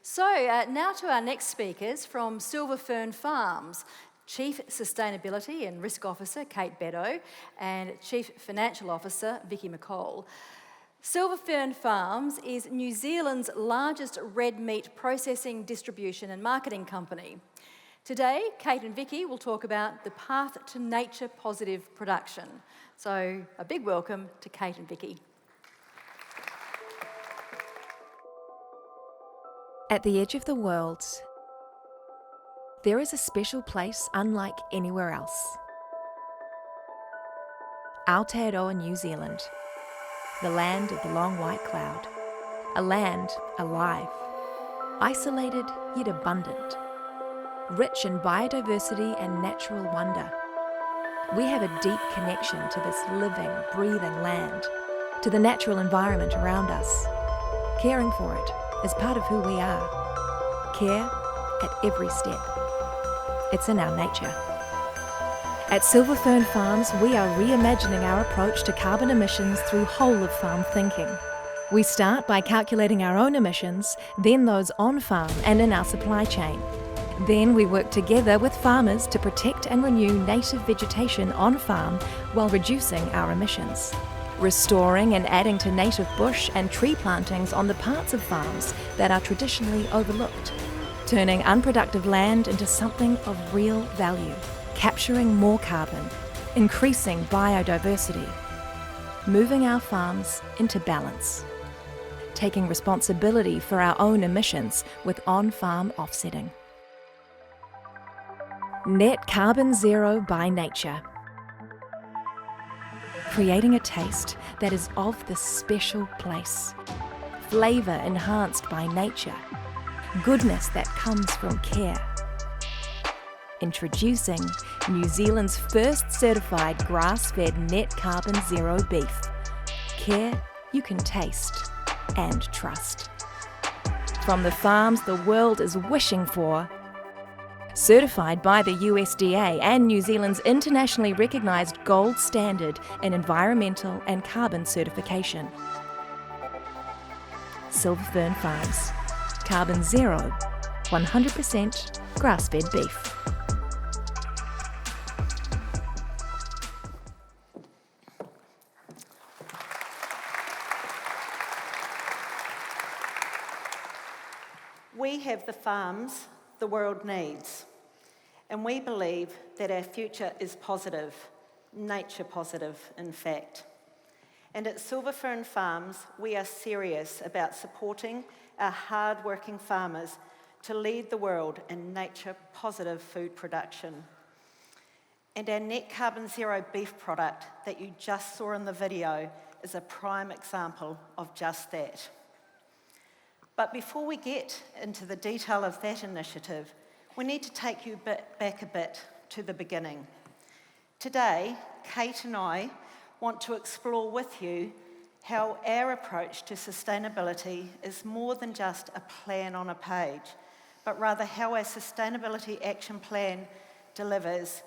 Now to our next speakers from Silver Fern Farms. Chief Sustainability and Risk Officer Kate Beddoe and Chief Financial Officer Vicki McColl. Silver Fern Farms is New Zealand's largest red meat processing, distribution and marketing company. Today, Kate and Vicki will talk about the path to nature-positive production. So a big welcome to Kate and Vicki. At the edge of the world, there is a special place unlike anywhere else. Aotearoa, New Zealand, the land of the long white cloud, a land alive, isolated yet abundant, rich in biodiversity and natural wonder. We have a deep connection to this living, breathing land, to the natural environment around us. Caring for it is part of who we are. Care at every step. It's in our nature. At Silver Fern Farms, we are reimagining our approach to carbon emissions through whole-of-farm thinking. We start by calculating our own emissions, then those on-farm and in our supply chain. Then we work together with farmers to protect and renew native vegetation on-farm while reducing our emissions. Restoring and adding to native bush and tree plantings on the parts of farms that are traditionally overlooked. Turning unproductive land into something of real value. Capturing more carbon. Increasing biodiversity. Moving our farms into balance. Taking responsibility for our own emissions with on-farm offsetting. Net carbon zero by nature. Creating a taste that is of this special place. Flavour enhanced by nature. Goodness that comes from care. Introducing New Zealand's first certified grass-fed net carbon zero beef. Care you can taste and trust. From the farms the world is wishing for. Certified by the USDA and New Zealand's internationally recognised gold standard in environmental and carbon certification. Silver Fern Farms. Carbon zero, 100% grass-fed beef. We have the farms the world needs, and we believe that our future is positive, nature positive, in fact. And at Silver Fern Farms, we are serious about supporting our hard-working farmers to lead the world in nature-positive food production. And our net carbon zero beef product that you just saw in the video is a prime example of just that. But before we get into the detail of that initiative, we need to take you back a bit to the beginning. Today, Kate and I want to explore with you how our approach to sustainability is more than just a plan on a page, but rather how our sustainability action plan delivers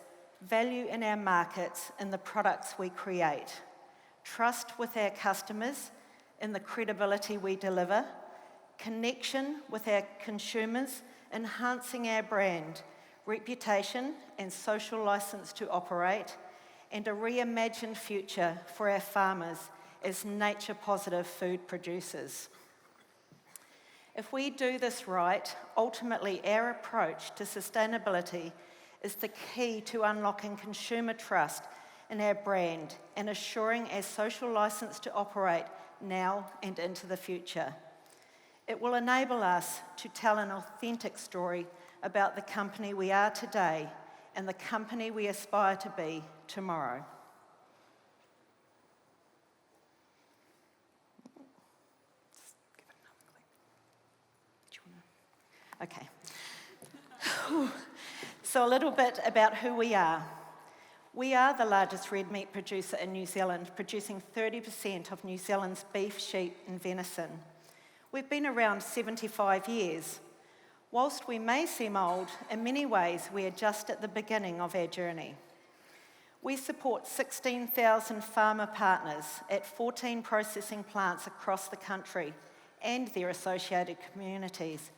value in our markets and the products we create, trust with our customers in the credibility we deliver, connection with our consumers, enhancing our brand, reputation and social licence to operate, and a reimagined future for our farmers as nature-positive food producers. If we do this right, ultimately our approach to sustainability is the key to unlocking consumer trust in our brand and assuring our social licence to operate now and into the future. It will enable us to tell an authentic story about the company we are today and the company we aspire to be tomorrow. Okay. So a little bit about who we are. We are the largest red meat producer in New Zealand, producing 30% of New Zealand's beef, sheep and venison. We've been around 75 years. Whilst we may seem old, in many ways we are just at the beginning of our journey. We support 16,000 farmer partners at 14 processing plants across the country and their associated communities,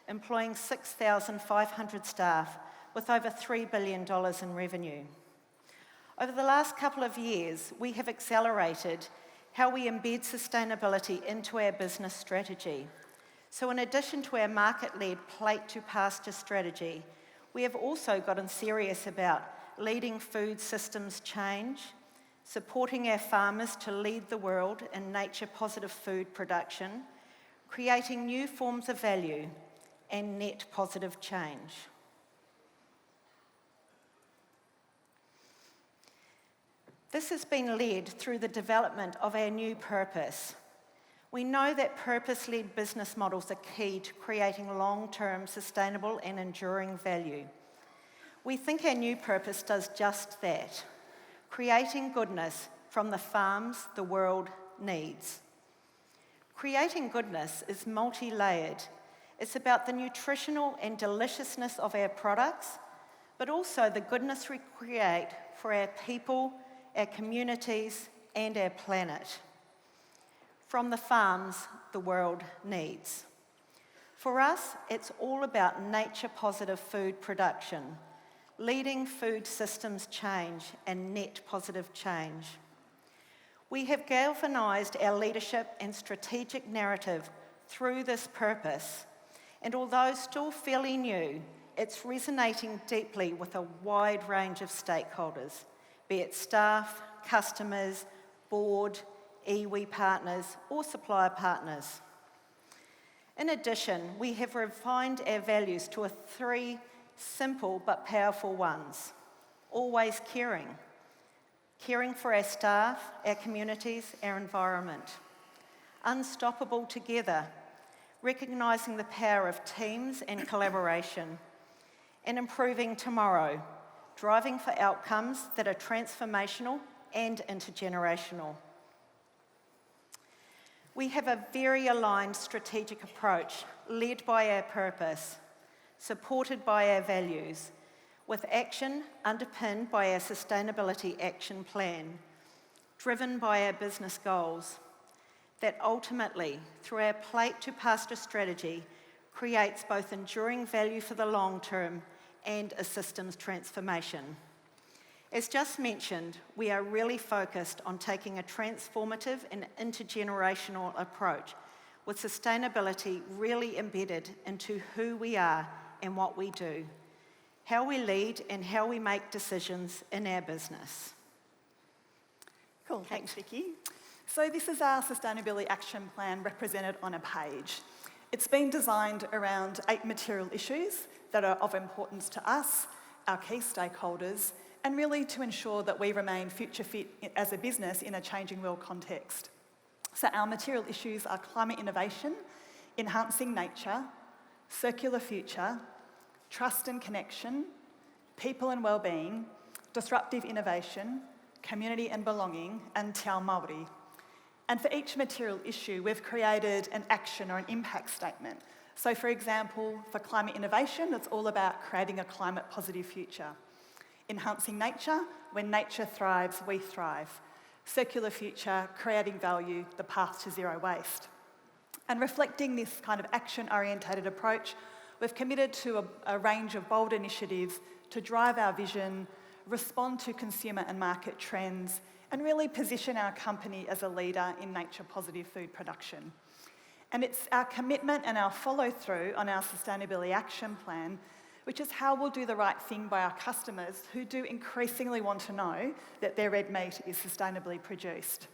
employing 6,500 staff with over $3 billion in revenue. Over the last couple of years, we have accelerated how we embed sustainability into our business strategy. So in addition to our market-led plate to pasture strategy, we have also gotten serious about leading food systems change, supporting our farmers to lead the world in nature-positive food production, creating new forms of value, and net positive change. This has been led through the development of our new purpose. We know that purpose-led business models are key to creating long-term, sustainable and enduring value. We think our new purpose does just that, creating goodness from the farms the world needs. Creating goodness is multi-layered. It's about the nutritional and deliciousness of our products, but also the goodness we create for our people, our communities, and our planet. From the farms the world needs. For us, it's all about nature-positive food production, leading food systems change and net positive change. We have galvanised our leadership and strategic narrative through this purpose, and although still fairly new, it's resonating deeply with a wide range of stakeholders, be it staff, customers, board, iwi partners, or supplier partners. In addition, we have refined our values to 3 simple but powerful ones. Always caring. Caring for our staff, our communities, our environment. Unstoppable together. Recognising the power of teams and collaboration. And improving tomorrow. Driving for outcomes that are transformational and intergenerational. We have a very aligned strategic approach led by our purpose, supported by our values, with action underpinned by our Sustainability Action Plan, driven by our business goals, that ultimately, through our plate to pasture strategy, creates both enduring value for the long term and a systems transformation. As just mentioned, we are really focused on taking a transformative and intergenerational approach, with sustainability really embedded into who we are and what we do, how we lead and how we make decisions in our business. Cool, thanks Vicki. So this is our Sustainability Action Plan represented on a page. It's been designed around 8 material issues that are of importance to us, our key stakeholders, and really to ensure that we remain future fit as a business in a changing world context. So our material issues are climate innovation, enhancing nature, circular future, trust and connection, people and wellbeing, disruptive innovation, community and belonging, and te ao Māori. And for each material issue, we've created an action or an impact statement. So for example, for climate innovation, it's all about creating a climate positive future. Enhancing nature, when nature thrives, we thrive. Circular future, creating value, the path to zero waste. And reflecting this kind of action-orientated approach, we've committed to a range of bold initiatives to drive our vision, respond to consumer and market trends, and really position our company as a leader in nature-positive food production. And it's our commitment and our follow-through on our Sustainability Action Plan, which is how we'll do the right thing by our customers who do increasingly want to know that their red meat is sustainably produced.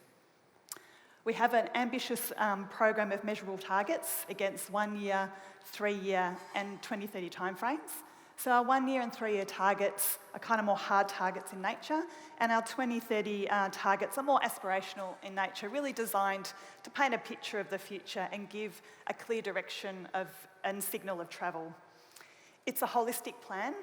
We have an ambitious program of measurable targets against 1 year, 3 year and 2030 timeframes. So our 1 year and 3 year targets are kind of more hard targets in nature, and our 2030 targets are more aspirational in nature, really designed to paint a picture of the future and give a clear direction and signal of travel. It's a holistic plan.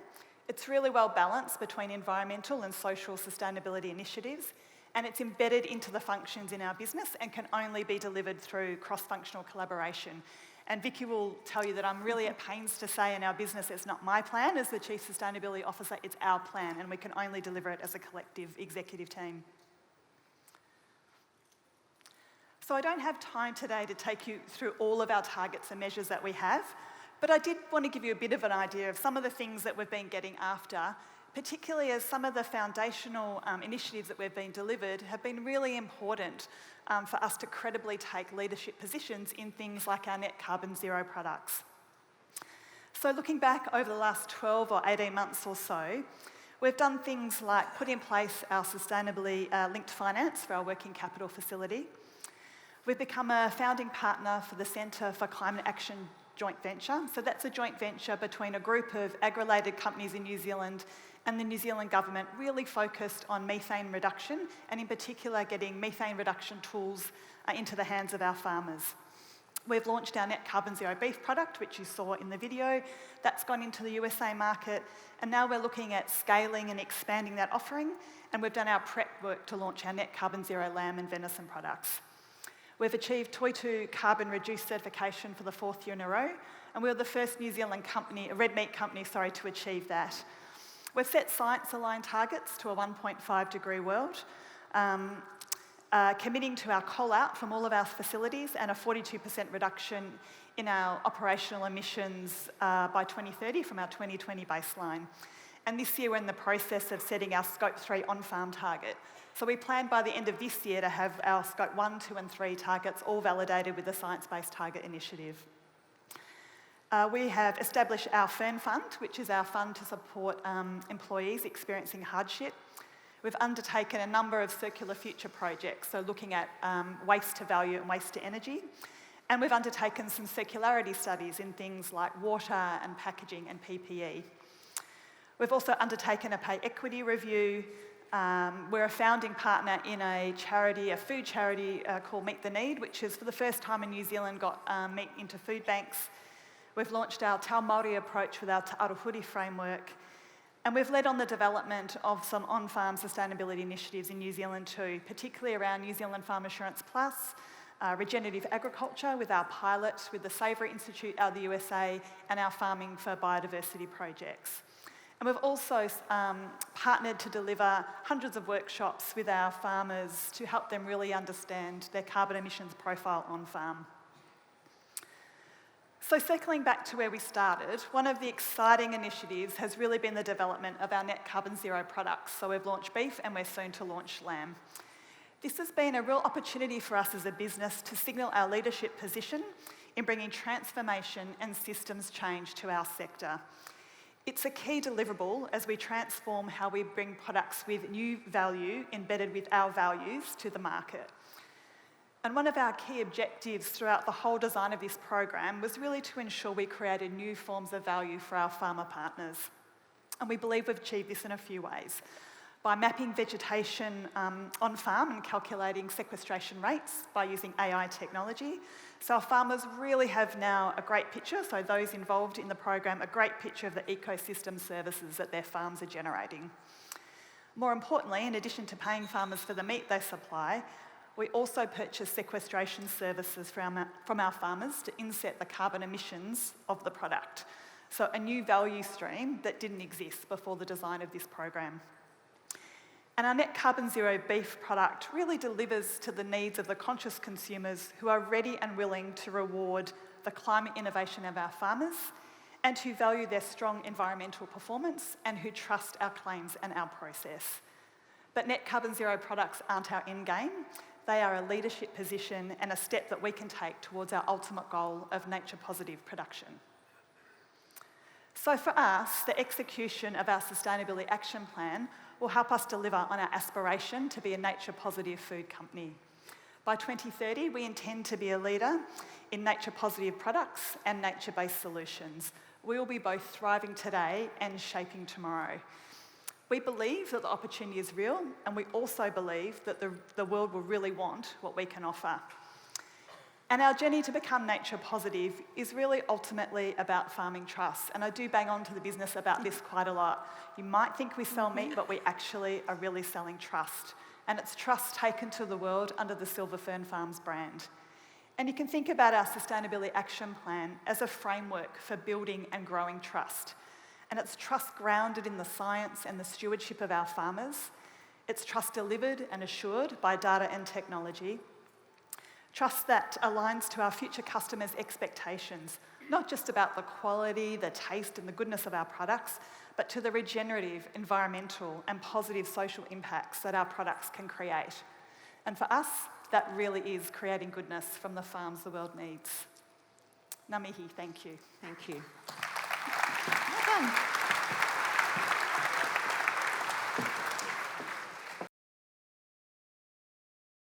It's really well balanced between environmental and social sustainability initiatives, and it's embedded into the functions in our business and can only be delivered through cross-functional collaboration. And Vicki will tell you that I'm really at pains to say in our business it's not my plan as the Chief Sustainability Officer, it's our plan, and we can only deliver it as a collective executive team. So I don't have time today to take you through all of our targets and measures that we have, But I did want to give you a bit of an idea of some of the things that we've been getting after, particularly as some of the foundational initiatives that we've been delivered have been really important for us to credibly take leadership positions in things like our net carbon zero products. So looking back over the last 12 or 18 months or so, we've done things like put in place our sustainably linked finance for our working capital facility. We've become a founding partner for the Centre for Climate Action joint venture. So that's a joint venture between a group of ag-related companies in New Zealand and the New Zealand government, really focused on methane reduction, and in particular getting methane reduction tools into the hands of our farmers. We've launched our net carbon zero beef product, which you saw in the video. That's gone into the USA market, and now we're looking at scaling and expanding that offering, and we've done our prep work to launch our net carbon zero lamb and venison products. We've achieved Toitū carbon reduced certification for the 4th year in a row, and we were the first New Zealand company, a red meat company, to achieve that. We've set science-aligned targets to a 1.5 degree world, committing to our call-out from all of our facilities and a 42% reduction in our operational emissions by 2030 from our 2020 baseline. And this year we're in the process of setting our Scope 3 on-farm target. So we plan by the end of this year to have our Scope 1, 2 and 3 targets all validated with the Science Based Target Initiative. We have established our Fern Fund, which is our fund to support employees experiencing hardship. We've undertaken a number of circular future projects, so looking at waste to value and waste to energy. And we've undertaken some circularity studies in things like water and packaging and PPE. We've also undertaken a pay equity review. We're a founding partner in a charity, a food charity called Meet the Need, which is for the first time in New Zealand got meat into food banks. We've launched our Tau Māori approach with our Te Arohuri framework. And we've led on the development of some on-farm sustainability initiatives in New Zealand too, particularly around New Zealand Farm Assurance Plus, regenerative agriculture with our pilot with the Savoury Institute out of the USA, and our Farming for Biodiversity projects. And we've also partnered to deliver hundreds of workshops with our farmers to help them really understand their carbon emissions profile on farm. So circling back to where we started, one of the exciting initiatives has really been the development of our net carbon zero products. So we've launched beef and we're soon to launch lamb. This has been a real opportunity for us as a business to signal our leadership position in bringing transformation and systems change to our sector. It's a key deliverable as we transform how we bring products with new value embedded with our values to the market. And one of our key objectives throughout the whole design of this program was really to ensure we created new forms of value for our farmer partners. And we believe we've achieved this in a few ways. By mapping vegetation on farm and calculating sequestration rates by using AI technology. So our farmers really have now a great picture, so those involved in the program, a great picture of the ecosystem services that their farms are generating. More importantly, in addition to paying farmers for the meat they supply, we also purchase sequestration services from our farmers to inset the carbon emissions of the product. So a new value stream that didn't exist before the design of this program. And our net carbon zero beef product really delivers to the needs of the conscious consumers who are ready and willing to reward the climate innovation of our farmers and who value their strong environmental performance and who trust our claims and our process. But net carbon zero products aren't our end game. They are a leadership position and a step that we can take towards our ultimate goal of nature-positive production. So for us, the execution of our Sustainability Action Plan will help us deliver on our aspiration to be a nature-positive food company. By 2030, we intend to be a leader in nature-positive products and nature-based solutions. We will be both thriving today and shaping tomorrow. We believe that the opportunity is real, and we also believe that the world will really want what we can offer. And our journey to become nature positive is really ultimately about farming trust. And I do bang on to the business about this quite a lot. You might think we sell meat, but we actually are really selling trust. And it's trust taken to the world under the Silver Fern Farms brand. And you can think about our Sustainability Action Plan as a framework for building and growing trust. And it's trust grounded in the science and the stewardship of our farmers. It's trust delivered and assured by data and technology. Trust that aligns to our future customers' expectations, not just about the quality, the taste and the goodness of our products, but to the regenerative, environmental and positive social impacts that our products can create. And for us, that really is creating goodness from the farms the world needs. Ngā mihi, thank you. Thank you.